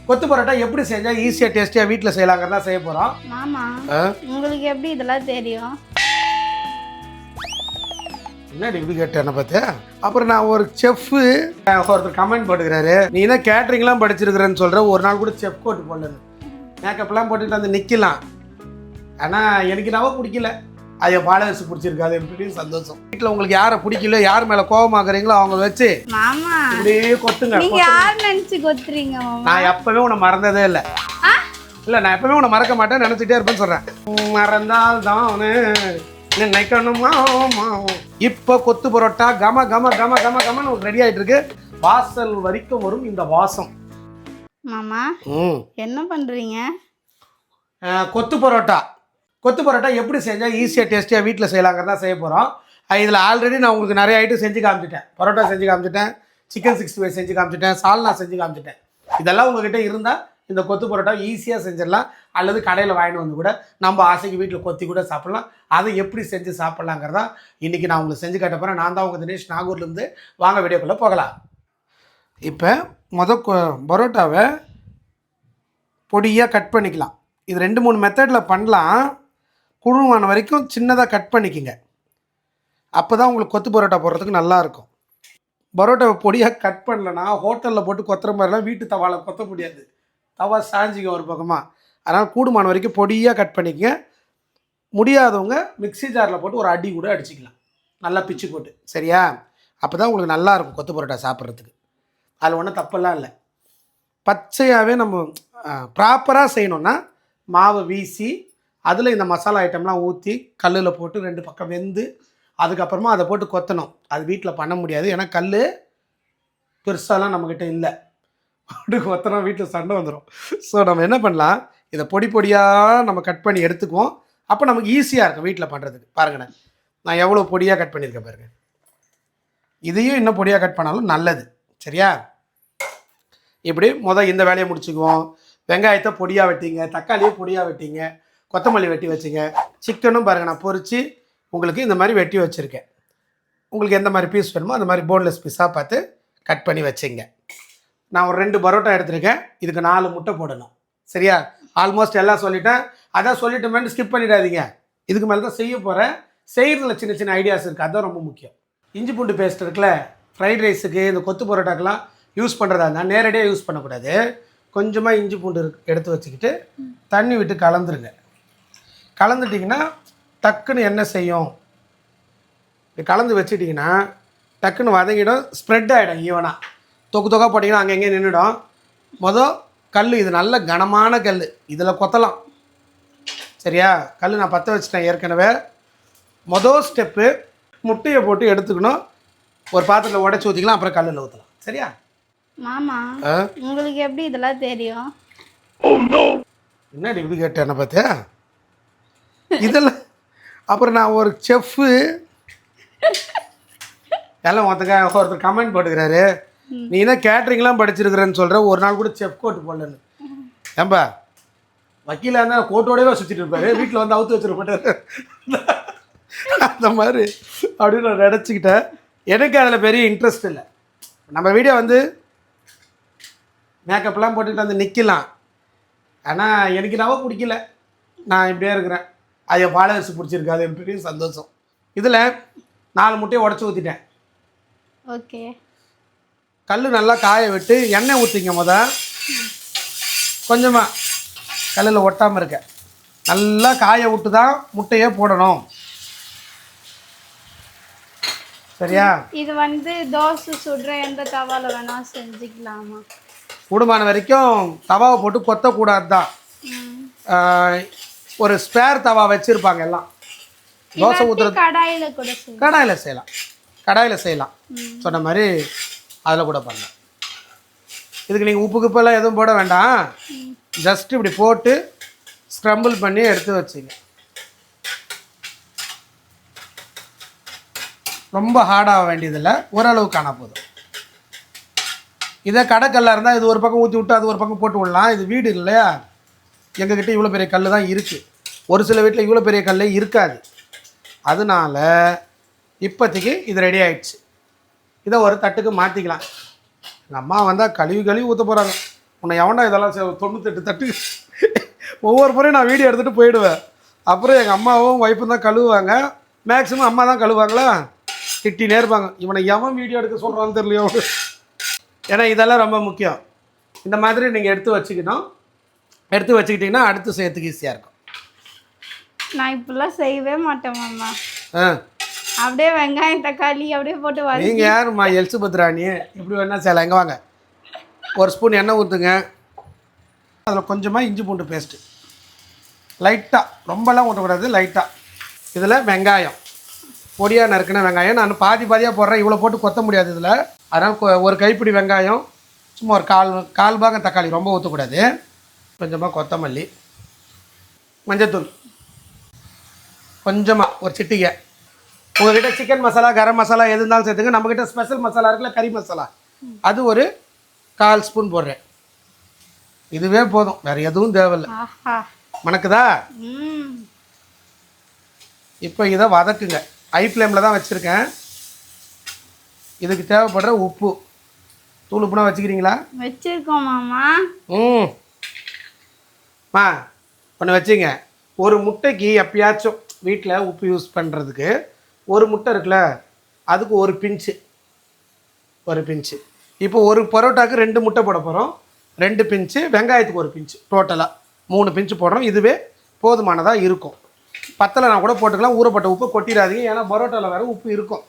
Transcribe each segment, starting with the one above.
கொத்து பரோட்டா எப்படி செஞ்சா ஈஸியா டேஸ்டியா வீட்ல செய்யலாங்கிறதா செய்ய போறோம். மாமா உங்களுக்கு எப்படி இதெல்லாம் தெரியும்? என்ன இப்படி கேட்டேன் என்ன பார்த்து. அப்புறம் நான் ஒரு செஃப் ஒருத்தர் கமெண்ட் போட்டுக்கிறாரு, நீ என்ன கேட்டரிங்லாம் படிச்சிருக்கிறேன்னு சொல்ற, ஒரு நாள் கூட செஃப் கோட் போடலன்னு. மேக்கப்லாம் போட்டுட்டு வந்து நிற்கலாம், ஆனால் எனக்கு நாவ பிடிக்கல. அது ஃபாலோவர்ஸ் பிடிச்சிருக்கு, அது எப்படி சந்தோஷம். வீட்டில் உங்களுக்கு யாரை பிடிக்கல, யார் மேலே கோபமாக்குறீங்களோ அவங்க வச்சு மாமா இப்படியே கொத்துங்க. நீங்க யார் நினைச்சு கொத்துறீங்க மாமா? நான் எப்பவே உன்னை மறந்ததே இல்லை. இல்லை, நான் எப்பவுமே உன்னை மறக்க மாட்டேன், நினச்சிட்டே இருப்பேன்னு சொல்கிறேன். மறந்தால் தானே நினைக்கணுமா. இப்போ கொத்து பரோட்டா கம கம கம கம கமன்னு ரெடி ஆகிட்டு இருக்கு. வாசல் வரைக்கும் வரும் இந்த வாசம். மாமா என்ன பண்றீங்க? கொத்து பரோட்டா. கொத்து பரோட்டா எப்படி செஞ்சால் ஈஸியாக டேஸ்டியாக வீட்டில் செய்யலாங்கிறதா செய்ய போகிறோம். இதில் ஆல்ரெடி நான் உங்களுக்கு நிறைய ஐட்டம் செஞ்சு காமிச்சிட்டேன். பரோட்டா செஞ்சு காமிச்சிட்டேன், சிக்கன் 65 செஞ்சு காமிச்சிட்டேன், சால்னா செஞ்சு காமிச்சிட்டேன். இதெல்லாம் உங்ககிட்ட இருந்தால் இந்த கொத்து பரோட்டா ஈஸியாக செஞ்சிடலாம். அல்லது கடையில் வாங்கிட்டு வந்து கூட நம்ம ஆசைக்கு வீட்டில் கொத்தி கூட சாப்பிட்லாம். அதை எப்படி செஞ்சு சாப்பிட்லாங்கிறதா இன்றைக்கி நான் உங்களுக்கு செஞ்சு காட்ட போகிறேன். நான் தான் உங்கள் தினேஷ், நாகூர்லேருந்து. வாங்க வீடியோக்குள்ளே போகலாம். இப்போ பரோட்டாவை பொடியாக கட் பண்ணிக்கலாம். இது 2-3 மெத்தடில் பண்ணலாம். குழுவான வரைக்கும் சின்னதாக கட் பண்ணிக்கிங்க. அப்போ தான் உங்களுக்கு கொத்து பரோட்டா போடுறதுக்கு நல்லாயிருக்கும். பரோட்டாவை பொடியாக கட் பண்ணலன்னா ஹோட்டலில் போட்டு கொத்துற மாதிரிலாம் வீட்டு தவாவில் கொத்த முடியாது. தவா சாஞ்சிங்க ஒரு பக்கமாக. அதனால் கூடுமான வரைக்கும் பொடியாக கட் பண்ணிக்கங்க. முடியாதவங்க மிக்ஸி ஜாரில் போட்டு ஒரு அடி கூட அடிச்சிக்கலாம், நல்லா பிச்சு போட்டு. சரியா? அப்போ தான் உங்களுக்கு நல்லாயிருக்கும் கொத்து பரோட்டா சாப்பிட்றதுக்கு. அதில் ஒன்றும் தப்பெல்லாம் இல்லை. பச்சையாகவே நம்ம ப்ராப்பராக செய்யணுன்னா மாவை வீசி அதில் இந்த மசாலா ஐட்டம்லாம் ஊற்றி கல்லில் போட்டு 2 பக்கம் வெந்து அதுக்கப்புறமா அதை போட்டு கொத்தணும். அது வீட்டில் பண்ண முடியாது, ஏன்னா கல் பெருசாலாம் நம்மக்கிட்ட இல்லை. அப்படி கொத்தணும் வீட்டில் சண்டை வந்துடும். ஸோ நம்ம என்ன பண்ணலாம், இதை பொடி பொடியாக நம்ம கட் பண்ணி எடுத்துக்குவோம். அப்போ நமக்கு ஈஸியாக இருக்கும் வீட்டில் பண்ணுறதுக்கு. பாருங்கண்ணே, நான் எவ்வளோ பொடியாக கட் பண்ணியிருக்கேன் பாருங்கள். இதையும் இன்னும் பொடியாக கட் பண்ணாலும் நல்லது. சரியா? இப்படி இந்த வேலையை முடிச்சுக்குவோம். வெங்காயத்தை பொடியாக வெட்டிங்க, தக்காளியை பொடியாக வெட்டிங்க, கொத்தமல்லி வெட்டி வச்சுங்க. சிக்கனும் பாருங்கள், நான் பொரித்து உங்களுக்கு இந்த மாதிரி வெட்டி வச்சுருக்கேன். உங்களுக்கு எந்த மாதிரி பீஸ் வேணுமோ அந்த மாதிரி போன்லெஸ் பீஸாக பார்த்து கட் பண்ணி வச்சுங்க. நான் ஒரு 2 பரோட்டா எடுத்துருக்கேன். இதுக்கு 4 முட்டை போடணும். சரியா? ஆல்மோஸ்ட் எல்லாம் சொல்லிட்டேன். அதான் சொல்லிட்டோமேன்னு ஸ்கிப் பண்ணிடாதீங்க. இதுக்கு மேலே தான் செய்ய போகிறேன். செய்கிறதுல சின்ன சின்ன ஐடியாஸ் இருக்குது, அதுதான் ரொம்ப முக்கியம். இஞ்சி பூண்டு பேஸ்ட் இருக்குல்ல, ஃப்ரைட் ரைஸுக்கு இந்த கொத்து பரோட்டாக்கெலாம் யூஸ் பண்ணுறதா இருந்தால் நேரடியாக யூஸ் பண்ணக்கூடாது. கொஞ்சமாக இஞ்சி பூண்டு எடுத்து வச்சுக்கிட்டு தண்ணி விட்டு கலந்துருங்க. கலந்துட்டிங்கன்னா டக்குன்னு என்ன செய்யும், இப்படி கலந்து வச்சுட்டிங்கன்னா டக்குன்னு வதங்கிடும், ஸ்ப்ரெட் ஆகிடும் ஈவனாக. தொக்கா போட்டிங்கன்னா அங்கே எங்கேயும் நின்றுடும். கல் இது நல்ல கனமான கல், இதில் கொத்தலாம். சரியா? கல் நான் பற்ற வச்சுட்டேன் ஏற்கனவே. ஸ்டெப்பு முட்டையை போட்டு எடுத்துக்கணும். ஒரு பாத்திரத்தில் உடச்சி ஊற்றிக்கலாம், அப்புறம் கல்லில் ஊற்றலாம். சரியா? மாமா உங்களுக்கு எப்படி இதெல்லாம் தெரியும்? என்ன இப்படி கேட்டேன் என்ன பார்த்து. இதெல்லாம் அப்புறம் நான் ஒரு செஃப்பு எல்லாம் ஒருத்தர் கமெண்ட் போட்டுக்கிறாரு, நீ என்ன கேட்டரிங்லாம் படிச்சிருக்கிறேன்னு சொல்கிற, ஒரு நாள் கூட செஃப் கோட் போடலன்னு. ஏன்பா வக்கீலாக இருந்தால் கோட்டோடவே சுற்றிட்டு இருப்பாரு, வீட்டில் வந்து அவுத்து வச்சுருப்பாரு. அந்த மாதிரி அப்படின்னு நான் நினச்சிக்கிட்டேன். எனக்கு அதில் பெரிய இன்ட்ரெஸ்ட் இல்லை. நம்ம வீடியோ வந்து மேக்கப்லாம் போட்டுக்கிட்டு வந்து நிற்கலாம், ஆனால் எனக்கு நாவ பிடிக்கல. நான் இப்படியே இருக்கிறேன், அது ஃபாலோவர்ஸ் பிடிச்சிருக்கு, அது பெரிய சந்தோஷம். இதில் 4 முட்டையை உடச்சி ஊற்றிட்டேன். ஓகே. கல் நல்லா காய விட்டு எண்ணெய் ஊற்றிங்க. கொஞ்சமாக கல்லில் ஒட்டாமல் இருக்க நல்லா காய விட்டு தான் முட்டையே போடணும். சரியா? இது வந்து தோசை சுடுற எந்த தவால வேணா செஞ்சுக்கலாமா? கூடுமான வரைக்கும் தவாவை போட்டு கொத்தக்கூடாது தான். ஒரு ஸ்பேர் தவா வச்சுருப்பாங்க எல்லாம். தோசை ஊற்றுறது கடாயில் செய்யலாம். சொன்ன மாதிரி அதில் கூட பண்ணலாம். இதுக்கு நீங்கள் உப்பு குப்பெல்லாம் எதுவும் போட வேண்டாம். ஜஸ்ட் இப்படி போட்டு ஸ்க்ரம்பிள் பண்ணி எடுத்து வச்சுங்க. ரொம்ப ஹார்டாக வேண்டியதில்லை, ஓரளவுக்கு ஆனால் போதும். இதே கடைக்கல்லாக இருந்தால் இது ஒரு பக்கம் ஊற்றி விட்டு அது ஒரு பக்கம் போட்டு விடலாம். இது வீடு இல்லையா, எங்ககிட்ட இவ்வளோ பெரிய கல் தான் இருக்குது. ஒரு சில வீட்டில் இவ்வளோ பெரிய கல்லே இருக்காது. அதனால் இப்போதைக்கு இது ரெடி ஆகிடுச்சு. இதை ஒரு தட்டுக்கு மாற்றிக்கலாம். எங்கள் அம்மா வந்தால் கழுவி ஊற்ற போகிறாங்க. உன்னை எவன்டா இதெல்லாம் 98 தட்டு ஒவ்வொரு முறையும் நான் வீடியோ எடுத்துகிட்டு போயிடுவேன். அப்புறம் எங்கள் அம்மாவும் ஒய்ஃபும் தான் கழுவுவாங்க. மேக்ஸிமம் அம்மா தான் கழுவாங்களா, திட்டினே இருப்பாங்க, இவனை எவன் வீடியோ எடுக்க சொல்கிறான்னு தெரியலையோ. ஏன்னா இதெல்லாம் ரொம்ப முக்கியம். இந்த மாதிரி நீங்கள் எடுத்து வச்சுக்கிட்டிங்கன்னா அடுத்து செய்யறதுக்கு ஈஸியாக இருக்கும். நான் இப்படிலாம் செய்யவே மாட்டேன் மாமா. ஆ, அப்படியே வெங்காயம் தக்காளி அப்படியே போட்டு நீங்கள் யாரும்மா எலிசபெத் ராணி? இப்படி வேணா செய்யலாம். எங்கே வாங்க, ஒரு ஸ்பூன் எண்ணெய் ஊற்றுங்க. அதில் கொஞ்சமாக இஞ்சி பூண்டு பேஸ்ட்டு லைட்டாக, ரொம்பலாம் ஊற்றக்கூடாது, லைட்டாக. இதில் வெங்காயம் பொடியாக நறுக்கின வெங்காயம் நான் பாதியாக போடுறேன், இவ்வளோ போட்டு கொத்த முடியாது இதில். அதனால் ஒரு கைப்பிடி வெங்காயம், சும்மா ஒரு கால் பாகம் தக்காளி, ரொம்ப ஊற்றக்கூடாது. கொஞ்சமாக கொத்தமல்லி, மஞ்சத்தூள் கொஞ்சமாக ஒரு சிட்டிகை. உங்கள்கிட்ட சிக்கன் மசாலா கரம் மசாலா எது இருந்தாலும் சேர்த்துங்க. நம்மக்கிட்ட ஸ்பெஷல் மசாலா இருக்குல்ல, கறி மசாலா, அது ஒரு 1/4 ஸ்பூன் போடுறேன். இதுவே போதும், வேறு எதுவும் தேவையில்லை. மணக்குதா? இப்போ இதை வதக்குங்க. ஹை ஃப்ளேமில் தான் வச்சுருக்கேன். இதுக்கு தேவைப்படுற உப்பு, தூள் உப்புனா வச்சுக்கிறீங்களா? வச்சுருக்கோம் மாமா. மா ஒன்று வச்சுங்க. ஒரு முட்டைக்கு எப்பயாச்சும் வீட்டில் உப்பு யூஸ் பண்ணுறதுக்கு ஒரு முட்டை இருக்குல்ல, அதுக்கு ஒரு பிஞ்சு. இப்போ ஒரு பரோட்டாவுக்கு 2 முட்டை போட போகிறோம். 2 பிஞ்சு, வெங்காயத்துக்கு ஒரு பிஞ்சு, டோட்டலாக 3 பிஞ்சு போடுறோம். இதுவே போதுமானதாக இருக்கும். பத்தலைனா கூட போட்டுக்கலாம். ஊறப்பட்ட உப்பு கொட்டிடாதீங்க, ஏன்னா பரோட்டாவில் வேறு உப்பு இருக்கும்.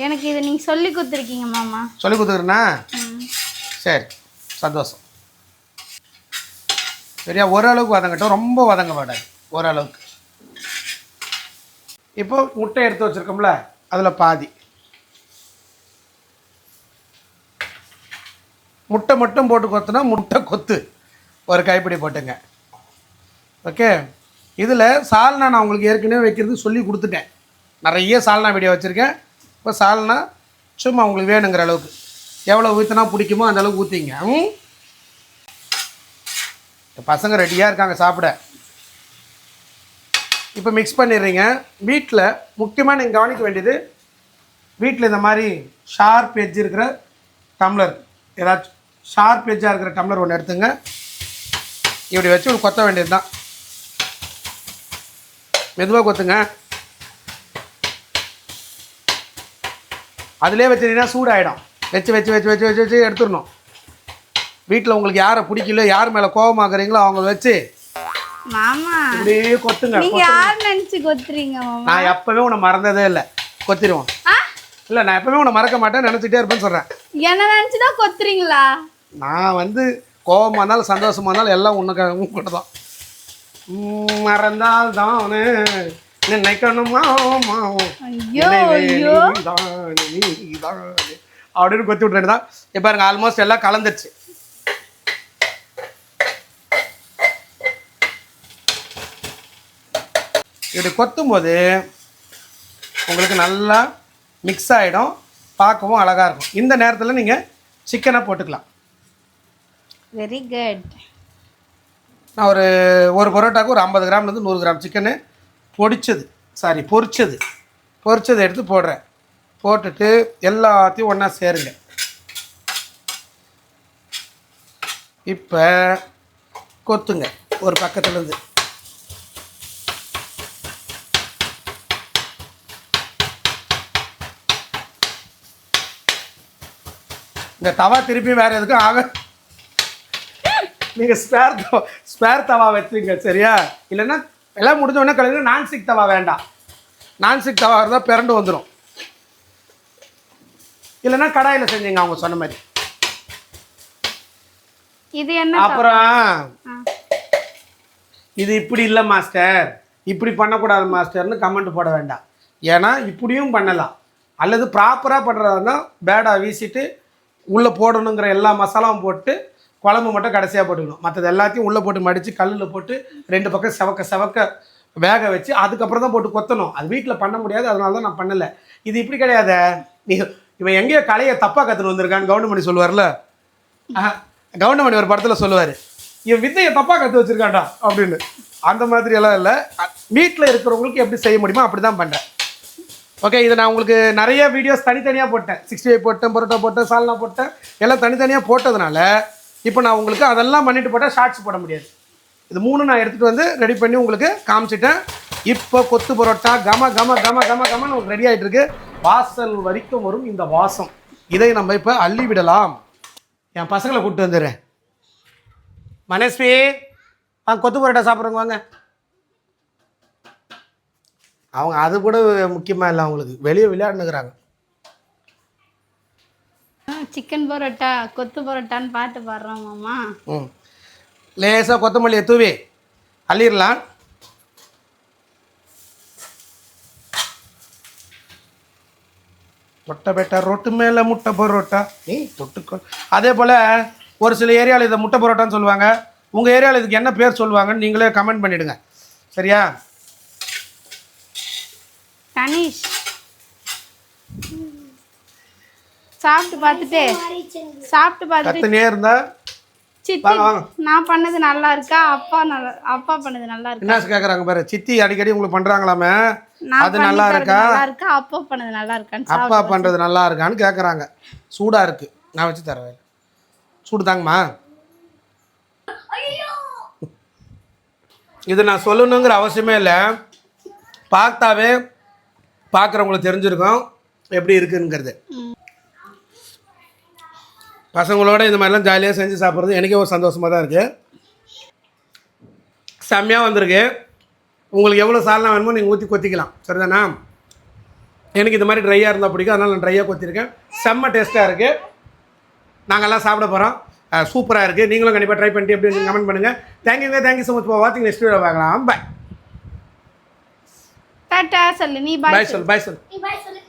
எனக்கு இது நீங்கள் சொல்லி கொடுத்துருக்கீங்க மாமா. சொல்லி கொடுத்துக்கிறேண்ணா? சரி, சந்தோஷம். சரியா, ஓரளவுக்கு வதங்கட்டும், ரொம்ப வதங்க மாட்டாது, ஓரளவுக்கு. இப்போ முட்டை எடுத்து வச்சுருக்கோம்ல, அதில் பாதி முட்டை மட்டும் போட்டு கொத்துனா முட்டை கொத்து ஒரு கைப்பிடி போட்டுங்க. ஓகே, இதில் சால்னா நான் உங்களுக்கு ஏற்கனவே வைக்கிறது சொல்லி கொடுத்துட்டேன். நிறைய சால்னா வீடியோ வச்சுருக்கேன். இப்போ சால்னா சும்மா உங்களுக்கு வேணுங்கிற அளவுக்கு எவ்வளோ ஊற்றினா பிடிக்குமோ அந்த அளவுக்கு ஊற்றிங்க. பசங்க ரெடியாக இருக்காங்க சாப்பிட. இப்போ மிக்ஸ் பண்ணிடுறீங்க. வீட்டில் முக்கியமாக நீங்கள் கவனிக்க வேண்டியது, வீட்டில் இந்த மாதிரி ஷார்ப் எட்ஜ் இருக்கிற டம்ளர், ஏதாச்சும் ஷார்ப் எட்ஜாக இருக்கிற டம்ளர் ஒன்று எடுத்துங்க. இப்படி வச்சு ஒரு கொத்த வேண்டியது தான். மெதுவாக கொத்துங்க. அதிலே வச்சுட்டீங்கன்னா சூடாகிடும். வச்சு எடுத்துடணும். வீட்டில் உங்களுக்கு யாரை பிடிக்கல, யார் மேலே கோபமாக்குறீங்களோ அவங்க வச்சு மாமா இப்படியே கொத்துங்க. நீங்க யார் நினைச்சு கொத்துறீங்க மாமா? நான் எப்பவுமே உன்னை மறந்ததே இல்லை, கொத்திடுவோம். இல்லை, நான் எப்பவுமே உன்னை மறக்க மாட்டேன், நினச்சிட்டே இருப்பேன்னு சொல்கிறேன். என்ன நினச்சிதான் கொத்துறீங்களா? நான் வந்து கோபமாக இருந்தாலும் சந்தோஷமாக இருந்தாலும் எல்லாம் உன்னை தான். மறந்தால் தானே நினைக்கணுமா அப்படின்னு கொத்தி விட்டுறேன் தான். இப்போ பாருங்க, ஆல்மோஸ்ட் எல்லாம் கலந்துருச்சு. இப்படி கொத்தும் போது உங்களுக்கு நல்லா மிக்ஸ் ஆகிடும், பார்க்கவும் அழகாக இருக்கும். இந்த நேரத்தில் நீங்கள் சிக்கனை போட்டுக்கலாம். Very good. நான் ஒரு பரோட்டாவுக்கு ஒரு 50 கிராம்லேருந்து 100 கிராம் சிக்கனு பொரிச்சது எடுத்து போடுறேன். போட்டுட்டு எல்லாத்தையும் ஒன்றா சேருங்க. இப்போ கொத்துங்க ஒரு பக்கத்துலேருந்து. இந்த தவா திருப்பி வேறு எதுக்கும் ஆக, நீங்கள் ஸ்பேர் தவா வச்சுங்க, சரியா? இல்லைன்னா எல்லாம் முடிஞ்ச உடனே கழுவி. நான்ஸ்டிக் தவா வேண்டாம். நான்ஸ்டிக் தவா இருந்தால் பிறண்டு வந்துடும். இல்லைன்னா கடாயில் செஞ்சீங்க அவங்க சொன்ன மாதிரி. இது என்ன? அப்புறம் இது இப்படி இல்லை மாஸ்டர், இப்படி பண்ணக்கூடாது மாஸ்டர்னு கமெண்ட் போட வேண்டாம். ஏன்னா இப்படியும் பண்ணலாம். அல்லது ப்ராப்பராக பண்ணுறதுனா பேடாக வீசிட்டு உள்ளே போடணுங்கிற எல்லா மசாலாவும் போட்டு குழம்பு மட்டும் கடைசியாக போட்டுக்கணும். மற்றது எல்லாத்தையும் உள்ளே போட்டு மடித்து கல்லில் போட்டு 2 பக்கம் செவக்க வேக வச்சு அதுக்கப்புறம் தான் போட்டு கொத்தணும். அது வீட்டில் பண்ண முடியாது, அதனால தான் நான் பண்ணலை. இது இப்படி கிடையாது. இவன் எங்கேயோ கலையை தப்பாக கற்றுன்னு வந்திருக்கான்னு கவுண்டமணி சொல்லுவார்ல, கவுண்டமணி ஒரு படத்தில் சொல்லுவார், இவன் வித்தையை தப்பாக கற்று வச்சுருக்காண்டா அப்படின்னு. அந்த மாதிரியெல்லாம் இல்லை. வீட்டில் இருக்கிறவங்களுக்கு எப்படி செய்ய முடியுமோ அப்படி தான் பண்ணுறேன். ஓகே, இதை நான் உங்களுக்கு நிறைய வீடியோஸ் தனித்தனியாக போட்டேன். 65 போட்டேன், பரோட்டா போட்டேன், சால்னா போட்டேன், எல்லாம் தனித்தனியாக போட்டதுனால இப்போ நான் உங்களுக்கு அதெல்லாம் பண்ணிட்டு போட்டால் ஷார்ட்ஸ் போட முடியாது. இது 3 நான் எடுத்துகிட்டு வந்து ரெடி பண்ணி உங்களுக்கு காமிச்சிட்டேன். இப்போ கொத்து பரோட்டா கம கம கம கம கமன்னு உங்களுக்கு ரெடி ஆகிட்டு இருக்கு. வாசல் வரைக்கும் வரும் இந்த வாசம். இதை நம்ம இப்போ அள்ளி விடலாம். என் பசங்களை கூப்பிட்டு வந்துடுறேன். மனஸ்வி கொத்து பரோட்டா சாப்பிட்றவங்க வாங்க. அவங்க அது கூட முக்கியமாக இல்லை, அவங்களுக்கு வெளியே விளையாடுனுக்குறாங்க. சிக்கன் பரோட்டா கொத்து பரோட்டான்னு பாட்டு பாடுறோம் மாமா. லேசாக கொத்தமல்லியை தூவி அள்ளிடலாம். முட்டை பேட்டா ரொட்டு மேலே முட்டை பரோட்டா நீ தொட்டுக்கோ. அதே போல் ஒரு சில ஏரியாவில் இதை முட்டை பரோட்டான்னு சொல்லுவாங்க. உங்கள் ஏரியாவில் இதுக்கு என்ன பேர் சொல்லுவாங்கன்னு நீங்களே கமெண்ட் பண்ணிவிடுங்க. சரியா? தனிஷ் சாப்பிட்டு பார்த்துட்டு கத்துனே இருந்தா சித்தி நான் பண்ணது நல்லா இருக்கா, அப்பா பண்ணது நல்லா இருக்கா என்ன கேட்குறாங்க பாரு. சித்தி அடிக்கடி உங்களுக்கு பண்ணுறாங்களாமே, அது நல்லா இருக்கா, அப்பா பண்ணது நல்லா இருக்கான்னு அப்பா பண்ணுறது நல்லா இருக்கான்னு கேட்குறாங்க. சூடாக இருக்குது, நான் வச்சு தரேன். சூடு தாங்கம்மா. இது நான் சொல்லணுங்கிற அவசியமே இல்லை. பார்த்தாவே பார்க்குறவங்களுக்கு தெரிஞ்சிருக்கும் எப்படி இருக்குங்கிறது. பசங்களோட இந்த மாதிரிலாம் ஜாலியாக செஞ்சு சாப்பிட்றது எனக்கே ஒரு சந்தோஷமாக தான் இருக்குது. செம்மையாக வந்திருக்கு. உங்களுக்கு எவ்வளோ சால்னா வேணுமோ நீங்கள் ஊற்றி கொத்திக்கலாம். சரிதானா? எனக்கு இந்த மாதிரி ட்ரையாக இருந்தால் பிடிக்கும், அதனால் நான் ட்ரையாக கொத்திருக்கேன். செம்ம டேஸ்ட்டாக இருக்குது. நாங்கள்லாம் சாப்பிட போகிறோம். சூப்பராக இருக்குது. நீங்களும் கண்டிப்பாக ட்ரை பண்ணிட்டு எப்படி கமெண்ட் பண்ணுங்கள். தேங்க்யூ ஸோ மச் ஃபார் வாட்சிங். நெக்ஸ்ட் வீடியோ பார்க்கலாம். பாய். டாடா சொல்லு. நீ பாய் சொல்லு. நீ பாய் சொல்லு.